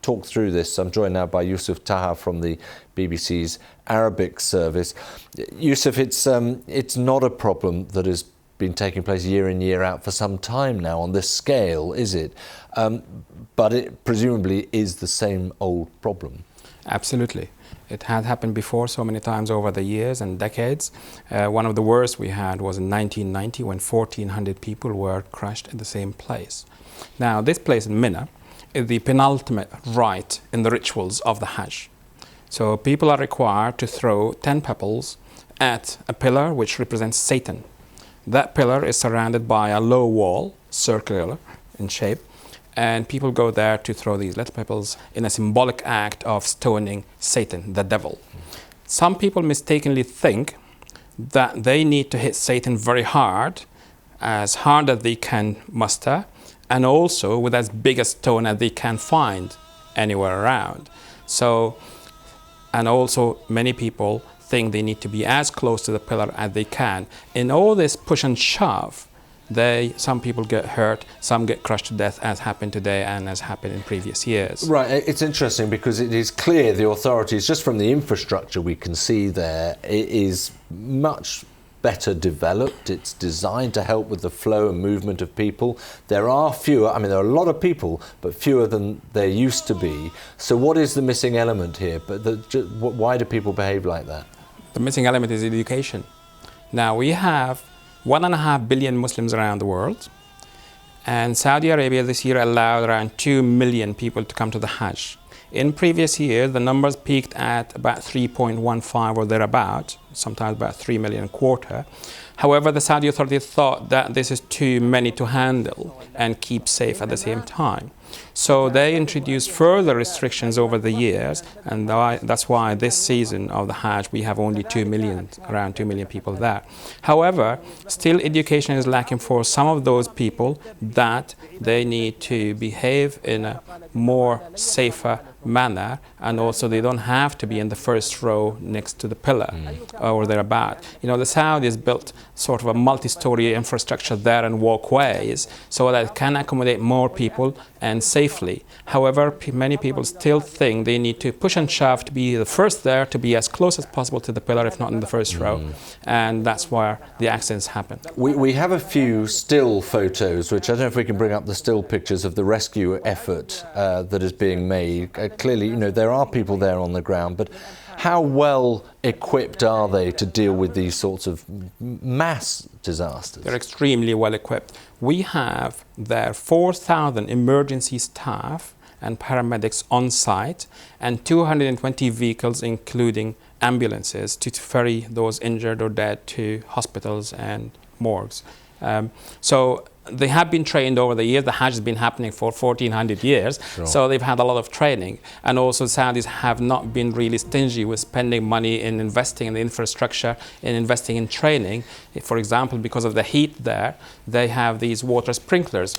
talk through this. I'm joined now by Youssef Taha from the BBC's Arabic service. Youssef, it's not a problem that has been taking place year in, year out for some time now on this scale, is it? But it presumably is the same old problem. Absolutely. It had happened before so many times over the years and decades. One of the worst we had was in 1990 when 1,400 people were crushed in the same place. Now, this place in Mina is the penultimate rite in the rituals of the Hajj. So people are required to throw 10 pebbles at a pillar which represents Satan. That pillar is surrounded by a low wall, circular in shape, and people go there to throw these little pebbles in a symbolic act of stoning Satan, the devil. Some people mistakenly think that they need to hit Satan very hard as they can muster, and also with as big a stone as they can find anywhere around. And also many people think they need to be as close to the pillar as they can. In all this push and shove, some people get hurt, some get crushed to death, as happened today and as happened in previous years. Right, it's interesting because it is clear the authorities, just from the infrastructure we can see there, it is much better developed. It's designed to help with the flow and movement of people. There are fewer, there are a lot of people, but fewer than there used to be. So what is the missing element here? Why do people behave like that? The missing element is education. Now, we have 1.5 billion Muslims around the world, and Saudi Arabia this year allowed around 2 million people to come to the Hajj. In previous years, the numbers peaked at about 3.15 or thereabout, sometimes about 3 million a quarter. However, the Saudi authorities thought that this is too many to handle and keep safe at the same time. So they introduced further restrictions over the years, and that's why this season of the Hajj we have only 2 million, around 2 million people there. However, still education is lacking for some of those people, that they need to behave in a more safer manner, and also they don't have to be in the first row next to the pillar or thereabout. The Saudis built sort of a multi-story infrastructure there and walkways so that it can accommodate more people and safely. However, many people still think they need to push and shove to be the first there, to be as close as possible to the pillar, if not in the first row. And that's where the accidents happen. We have a few still photos, which I don't know if we can bring up the still pictures of the rescue effort that is being made. Clearly, there are people there on the ground, but how well equipped are they to deal with these sorts of mass disasters? They're extremely well equipped. We have there 4,000 emergency staff and paramedics on site, and 220 vehicles, including ambulances, to ferry those injured or dead to hospitals and morgues. So they have been trained over the years. The Hajj has been happening for 1,400 years, sure. So they've had a lot of training. And also Saudis have not been really stingy with spending money in investing in the infrastructure, in investing in training. For example, because of the heat there, they have these water sprinklers